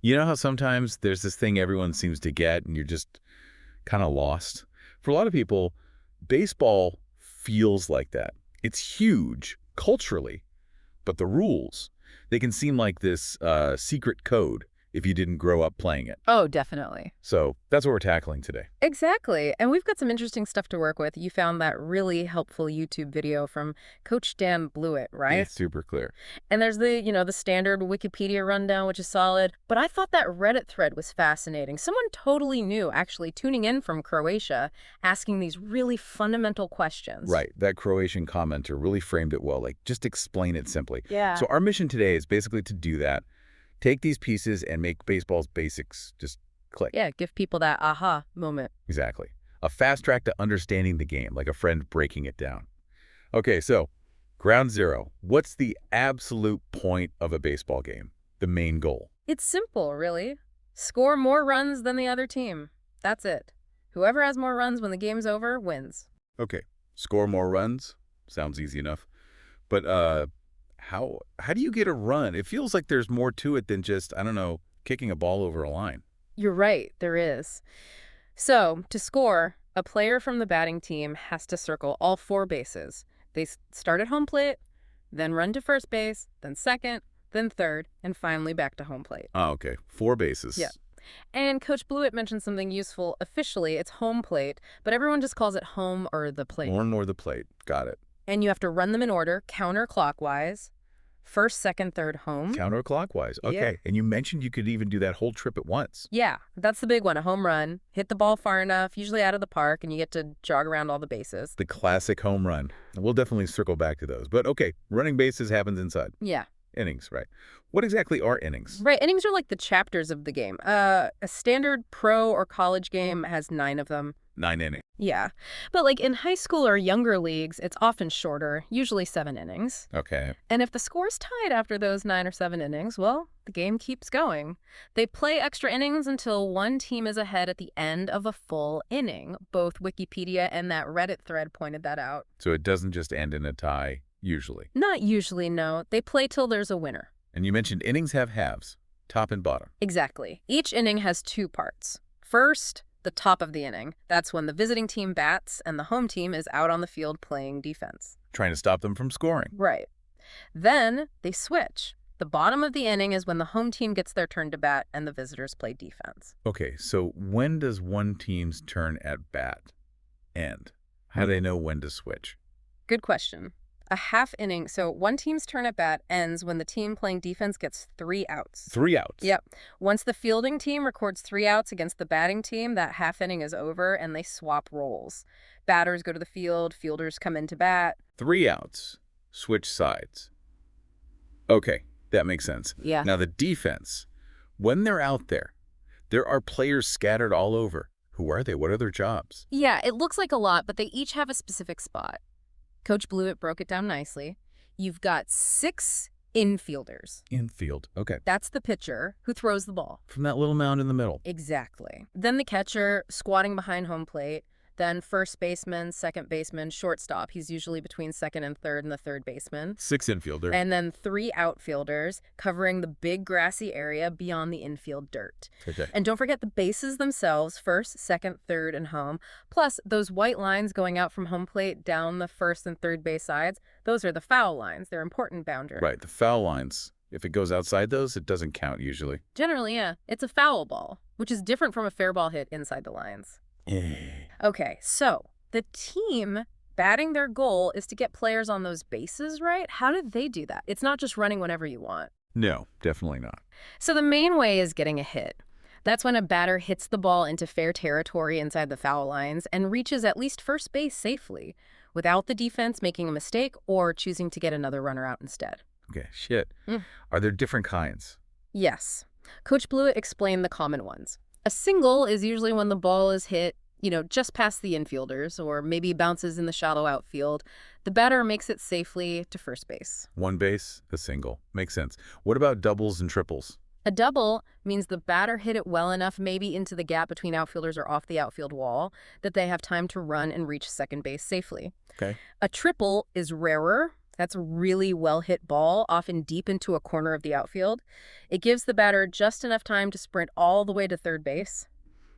You know how sometimes there's this thing everyone seems to get and you're just kind of lost? For a lot of people, baseball feels like that. It's huge culturally, but the rules, they can seem like this secret code if you didn't grow up playing it. Oh, definitely. So that's what we're tackling today. Exactly. And we've got some interesting stuff to work with. You found that really helpful YouTube video from Coach Dan Blewett, right? It's super clear. And there's the standard Wikipedia rundown, which is solid. But I thought that Reddit thread was fascinating. Someone totally new, actually tuning in from Croatia, asking these really fundamental questions. Right. That Croatian commenter really framed it well. Like, just explain it simply. Yeah. So our mission today is basically to do that. Take these pieces and make baseball's basics just click. Yeah, give people that aha moment. Exactly. A fast track to understanding the game, like a friend breaking it down. Okay, so ground zero. What's the absolute point of a baseball game? The main goal. It's simple, really. Score more runs than the other team. That's it. Whoever has more runs when the game's over wins. Okay, score more runs. Sounds easy enough. But how do you get a run? It feels like there's more to it than just, I don't know, kicking a ball over a line. You're right, there is. So, to score, a player from the batting team has to circle all four bases. They start at home plate, then run to first base, then second, then third, and finally back to home plate. Oh, okay. 4 bases. Yeah. And Coach Blewett mentioned something useful. Officially, it's home plate, but everyone just calls it home or the plate. More nor the plate. Got it. And you have to run them in order, counterclockwise. First, second, third, home. Counterclockwise. Okay. Yeah. And you mentioned you could even do that whole trip at once. Yeah, that's the big one, a home run. Hit the ball far enough, usually out of the park, and you get to jog around all the bases. The classic home run. We'll definitely circle back to those. But okay, running bases happens inside. Yeah. Innings, right. What exactly are innings? Right, innings are like the chapters of the game. A standard pro or college game has 9 of them. 9 innings. Yeah. But like in high school or younger leagues, it's often shorter, usually 7 innings. Okay. And if the score's tied after those 9 or 7 innings, well, the game keeps going. They play extra innings until one team is ahead at the end of a full inning. Both Wikipedia and that Reddit thread pointed that out. So it doesn't just end in a tie, usually. Not usually, no. They play till there's a winner. And you mentioned innings have halves, top and bottom. Exactly. Each inning has 2 parts. First, the top of the inning. That's when the visiting team bats and the home team is out on the field playing defense. Trying to stop them from scoring. Right. Then they switch. The bottom of the inning is when the home team gets their turn to bat and the visitors play defense. Okay, so when does one team's turn at bat end? How do they know when to switch? Good question. A half inning, so one team's turn at bat ends when the team playing defense gets 3 outs. 3 outs. Yep. Once the fielding team records 3 outs against the batting team, that half inning is over and they swap roles. Batters go to the field, fielders come in to bat. 3 outs. Switch sides. Okay, that makes sense. Yeah. Now the defense, when they're out there are players scattered all over. Who are they? What are their jobs? Yeah, it looks like a lot, but they each have a specific spot. Coach Blewett broke it down nicely. You've got 6 infielders. Infield. Okay. That's the pitcher who throws the ball. From that little mound in the middle. Exactly. Then the catcher squatting behind home plate. Then first baseman, second baseman, shortstop. He's usually between second and third and the third baseman. 6 infielders. And then 3 outfielders covering the big grassy area beyond the infield dirt. Okay. And don't forget the bases themselves, first, second, third, and home. Plus, those white lines going out from home plate down the first and third base sides, those are the foul lines. They're important boundaries. Right, the foul lines. If it goes outside those, it doesn't count usually. Generally, yeah. It's a foul ball, which is different from a fair ball hit inside the lines. Okay, so the team batting their goal is to get players on those bases, right? How did they do that? It's not just running whenever you want. No, definitely not. So the main way is getting a hit. That's when a batter hits the ball into fair territory inside the foul lines and reaches at least first base safely without the defense making a mistake or choosing to get another runner out instead. Okay, shit. Mm. Are there different kinds? Yes. Coach Blewett explained the common ones. A single is usually when the ball is hit, just past the infielders or maybe bounces in the shallow outfield. The batter makes it safely to first base. One base, a single. Makes sense. What about doubles and triples? A double means the batter hit it well enough, maybe into the gap between outfielders or off the outfield wall, that they have time to run and reach second base safely. Okay. A triple is rarer. That's a really well-hit ball, often deep into a corner of the outfield. It gives the batter just enough time to sprint all the way to third base.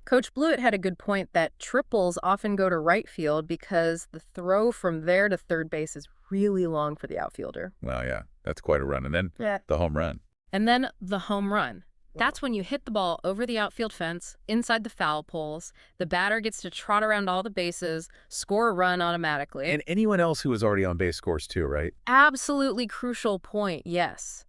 Coach Blewett had a good point that triples often go to right field because the throw from there to third base is really long for the outfielder. Well, yeah, that's quite a run. And then Yeah. the home run. And then the home run. That's when you hit the ball over the outfield fence, inside the foul poles. The batter gets to trot around all the bases, score a run automatically. And anyone else who was already on base scores too, right? Absolutely crucial point, yes.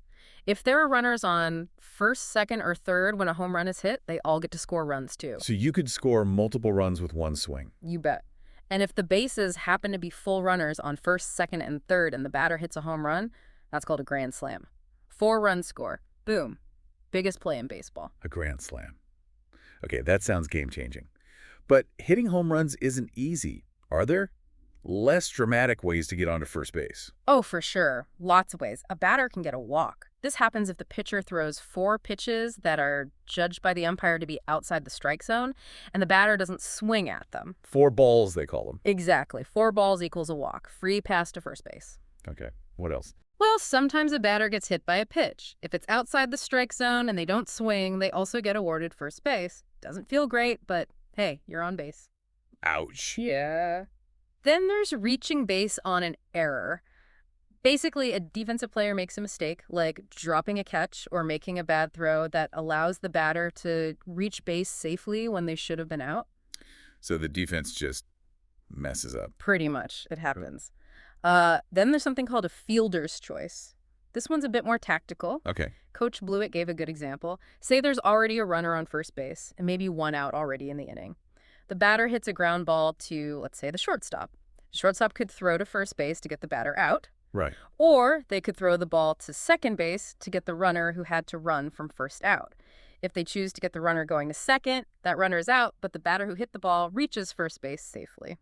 If there are runners on first, second, or third when a home run is hit, they all get to score runs too. So you could score multiple runs with one swing. You bet. And if the bases happen to be full runners on first, second, and third and the batter hits a home run, that's called a grand slam. 4-run score. Boom. Biggest play in baseball. A grand slam. Okay, that sounds game-changing. But hitting home runs isn't easy, are there? Less dramatic ways to get onto first base. Oh, for sure. Lots of ways. A batter can get a walk. This happens if the pitcher throws 4 pitches that are judged by the umpire to be outside the strike zone, and the batter doesn't swing at them. 4 balls, they call them. Exactly. 4 balls equals a walk. Free pass to first base. Okay, what else? Well, sometimes a batter gets hit by a pitch. If it's outside the strike zone and they don't swing, they also get awarded first base. Doesn't feel great, but hey, you're on base. Ouch. Yeah. Then there's reaching base on an error. Basically, a defensive player makes a mistake, like dropping a catch or making a bad throw that allows the batter to reach base safely when they should have been out. So the defense just messes up. Pretty much. It happens. Then there's something called a fielder's choice. This one's a bit more tactical. Okay. Coach Blewett gave a good example. Say there's already a runner on first base and maybe 1 out already in the inning. The batter hits a ground ball to, let's say, the shortstop. The shortstop could throw to first base to get the batter out, Right. or they could throw the ball to second base to get the runner who had to run from first out. If they choose to get the runner going to second, that runner is out, but the batter who hit the ball reaches first base safely.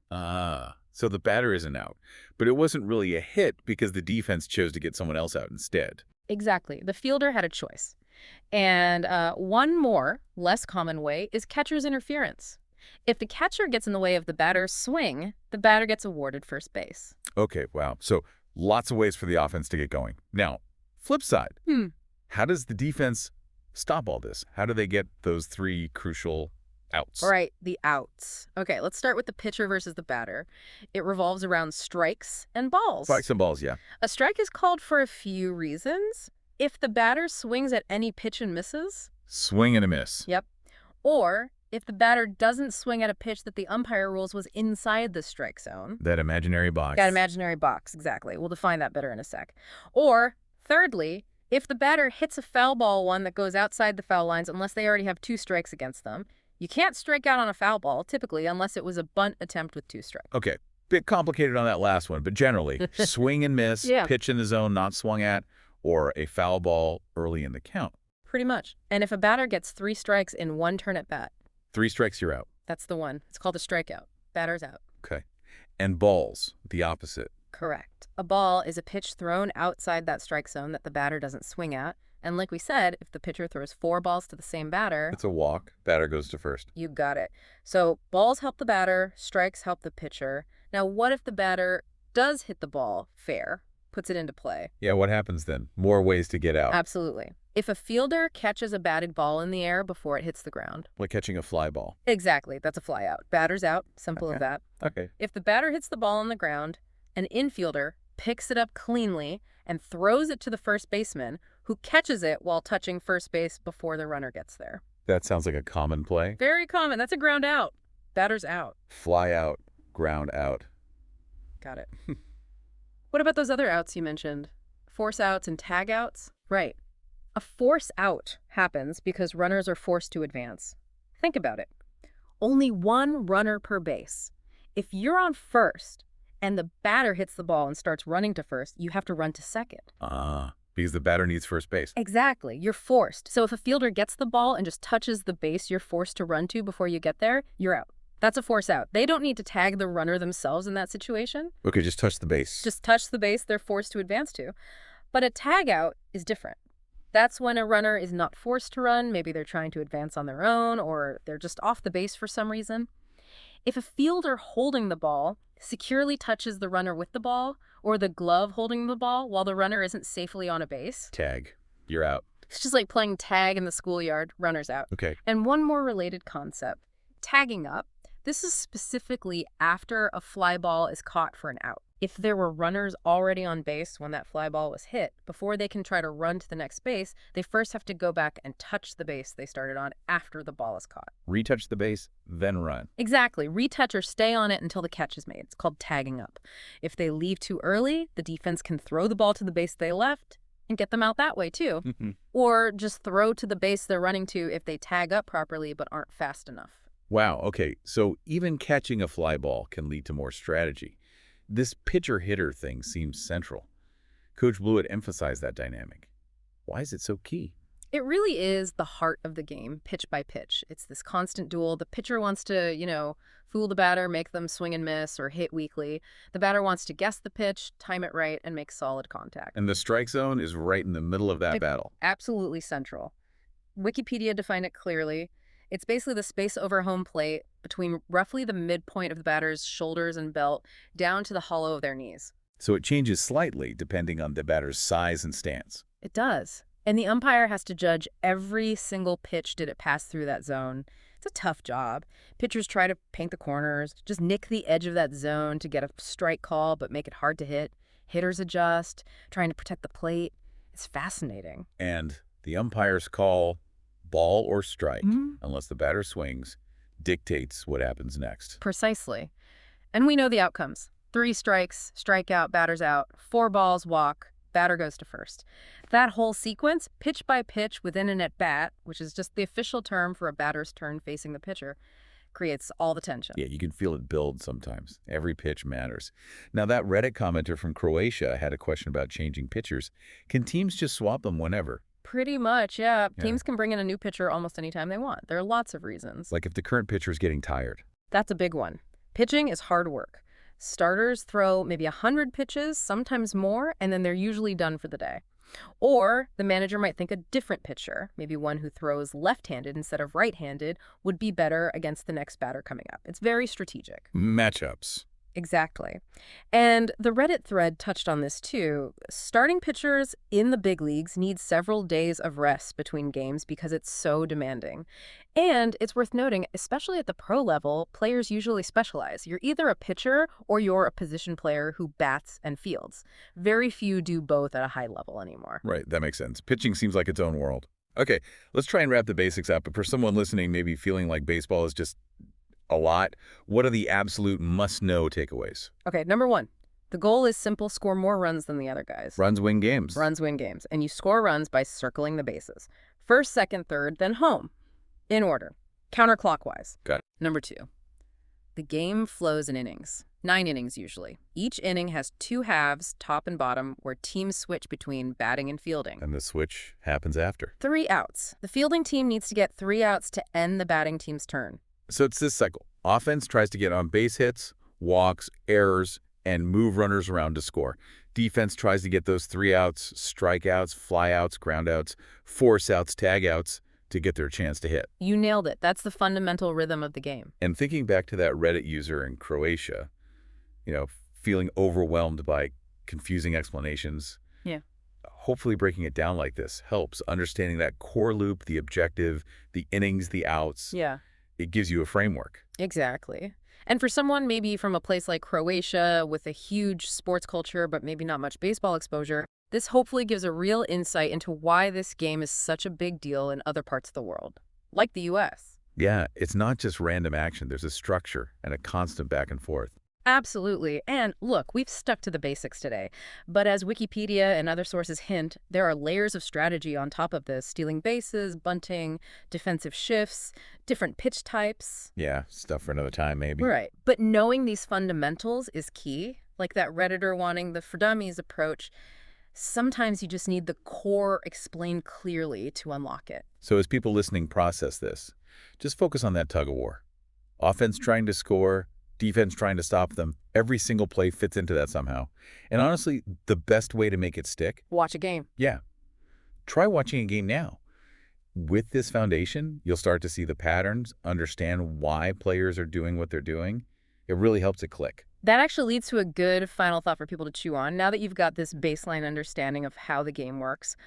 So the batter isn't out. But it wasn't really a hit because the defense chose to get someone else out instead. Exactly. The fielder had a choice. And one more, less common way is catcher's interference. If the catcher gets in the way of the batter's swing, the batter gets awarded first base. Okay, wow. So lots of ways for the offense to get going. Now, flip side. How does the defense stop all this? How do they get those 3 crucial outs? All right, the outs. Okay, let's start with the pitcher versus the batter. It revolves around strikes and balls. Strikes and balls, yeah. A strike is called for a few reasons. If the batter swings at any pitch and misses. Swing and a miss. Yep. Or if the batter doesn't swing at a pitch that the umpire rules was inside the strike zone. That imaginary box. That imaginary box, exactly. We'll define that better in a sec. Or, thirdly, if the batter hits a foul ball one that goes outside the foul lines unless they already have 2 strikes against them. You can't strike out on a foul ball, typically, unless it was a bunt attempt with 2 strikes. Okay, bit complicated on that last one, but generally, swing and miss, Yeah. pitch in the zone not swung at, or a foul ball early in the count. Pretty much. And if a batter gets 3 strikes in 1 turn at bat, 3 strikes, you're out. that's the one. It's called a strikeout. Batter's out. Okay. And balls, the opposite. Correct. A ball is a pitch thrown outside that strike zone that the batter doesn't swing at. And like we said, if the pitcher throws 4 balls to the same batter, It's a walk. Batter goes to first. you got it. So balls help the batter, strikes help the pitcher. Now, what if the batter does hit the ball fair, puts it into play? Yeah, what happens then? More ways to get out. Absolutely. If a fielder catches a batted ball in the air before it hits the ground. Like catching a fly ball. Exactly. That's a fly out. Batter's out. Simple Okay. as that. Okay. If the batter hits the ball on the ground, an infielder picks it up cleanly and throws it to the first baseman, who catches it while touching first base before the runner gets there. That sounds like a common play. Very common. That's a ground out. Batter's out. Fly out, ground out. Got it. What about those other outs you mentioned? Force outs and tag outs? Right. A force out happens because runners are forced to advance. Think about it. Only 1 runner per base. If you're on first and the batter hits the ball and starts running to first, you have to run to second. Because the batter needs first base. Exactly. You're forced. So if a fielder gets the ball and just touches the base you're forced to run to before you get there, you're out. That's a force out. They don't need to tag the runner themselves in that situation. Okay, just touch the base. Just touch the base they're forced to advance to. But a tag out is different. That's when a runner is not forced to run. Maybe they're trying to advance on their own, or they're just off the base for some reason. If a fielder holding the ball securely touches the runner with the ball, Or the glove holding the ball while the runner isn't safely on a base. Tag. You're out. It's just like playing tag in the schoolyard, runner's out. Okay. And one more related concept, tagging up. This is specifically after a fly ball is caught for an out. If there were runners already on base when that fly ball was hit, before they can try to run to the next base, they first have to go back and touch the base they started on after the ball is caught. Retouch the base, then run. Exactly. Retouch or stay on it until the catch is made. It's called tagging up. If they leave too early, the defense can throw the ball to the base they left and get them out that way too. Or just throw to the base they're running to if they tag up properly but aren't fast enough. Wow, okay, so even catching a fly ball can lead to more strategy. This pitcher-hitter thing seems central. Coach Blewett emphasized that dynamic. Why is it so key? It really is the heart of the game, pitch by pitch. It's this constant duel. The pitcher wants to, fool the batter, make them swing and miss or hit weakly. The batter wants to guess the pitch, time it right, and make solid contact. And the strike zone is right in the middle of that battle. Absolutely central. Wikipedia defined it clearly. It's basically the space over home plate between roughly the midpoint of the batter's shoulders and belt down to the hollow of their knees. So it changes slightly depending on the batter's size and stance. It does. And the umpire has to judge every single pitch did it pass through that zone. It's a tough job. Pitchers try to paint the corners, just nick the edge of that zone to get a strike call but make it hard to hit. Hitters adjust, trying to protect the plate. It's fascinating. And the umpire's call, ball or strike, unless the batter swings, dictates what happens next. Precisely. And we know the outcomes. 3 strikes, strikeout, batter's out. 4 balls, walk, batter goes to first. That whole sequence, pitch by pitch within an at-bat, which is just the official term for a batter's turn facing the pitcher, creates all the tension. Yeah, you can feel it build sometimes. Every pitch matters. Now, that Reddit commenter from Croatia had a question about changing pitchers. Can teams just swap them whenever? Pretty much, yeah. Teams can bring in a new pitcher almost anytime they want. There are lots of reasons. Like if the current pitcher is getting tired. That's a big one. Pitching is hard work. Starters throw maybe 100 pitches, sometimes more, and then they're usually done for the day. Or the manager might think a different pitcher, maybe one who throws left-handed instead of right-handed, would be better against the next batter coming up. It's very strategic. Matchups. Exactly. And the Reddit thread touched on this too. Starting pitchers in the big leagues need several days of rest between games because it's so demanding. And it's worth noting, especially at the pro level, players usually specialize. You're either a pitcher or you're a position player who bats and fields. Very few do both at a high level anymore. Right, that makes sense. Pitching seems like its own world. Okay, let's try and wrap the basics up. But for someone listening, maybe feeling like baseball is just a lot, what are the absolute must-know takeaways? Okay, number 1, the goal is simple: score more runs than the other guys. Runs win games. Runs win games. And you score runs by circling the bases. First, second, third, then home. In order. Counterclockwise. Got it. Number 2, the game flows in innings. 9 innings usually. Each inning has 2 halves, top and bottom, where teams switch between batting and fielding. And the switch happens after. 3 outs. The fielding team needs to get 3 outs to end the batting team's turn. So it's this cycle. Offense tries to get on base hits, walks, errors, and move runners around to score. Defense tries to get those 3 outs, strikeouts, flyouts, groundouts, force outs, tag outs to get their chance to hit. You nailed it. That's the fundamental rhythm of the game. And thinking back to that Reddit user in Croatia, feeling overwhelmed by confusing explanations. Yeah. Hopefully breaking it down like this helps. Understanding that core loop, the objective, the innings, the outs. Yeah. It gives you a framework. Exactly. And for someone maybe from a place like Croatia with a huge sports culture but maybe not much baseball exposure, this hopefully gives a real insight into why this game is such a big deal in other parts of the world, like the U.S. Yeah, it's not just random action. There's a structure and a constant back and forth. Absolutely. And look, we've stuck to the basics today. But as Wikipedia and other sources hint, there are layers of strategy on top of this: stealing bases, bunting, defensive shifts, different pitch types. Yeah, stuff for another time maybe. Right. But knowing these fundamentals is key. Like that Redditor wanting the for dummies approach. Sometimes you just need the core explained clearly to unlock it. So as people listening process this, just focus on that tug of war. Offense trying to score, defense trying to stop them. Every single play fits into that somehow. And honestly, the best way to make it stick? Watch a game. Yeah. Try watching a game now. With this foundation, you'll start to see the patterns, understand why players are doing what they're doing. It really helps it click. That actually leads to a good final thought for people to chew on. Now that you've got this baseline understanding of how the game works,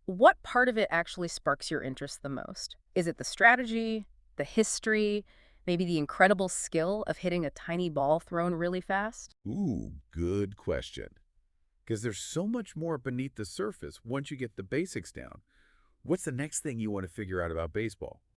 what part of it actually sparks your interest the most? Is it the strategy, the history, maybe the incredible skill of hitting a tiny ball thrown really fast? Ooh, good question. Because there's so much more beneath the surface once you get the basics down. What's the next thing you want to figure out about baseball?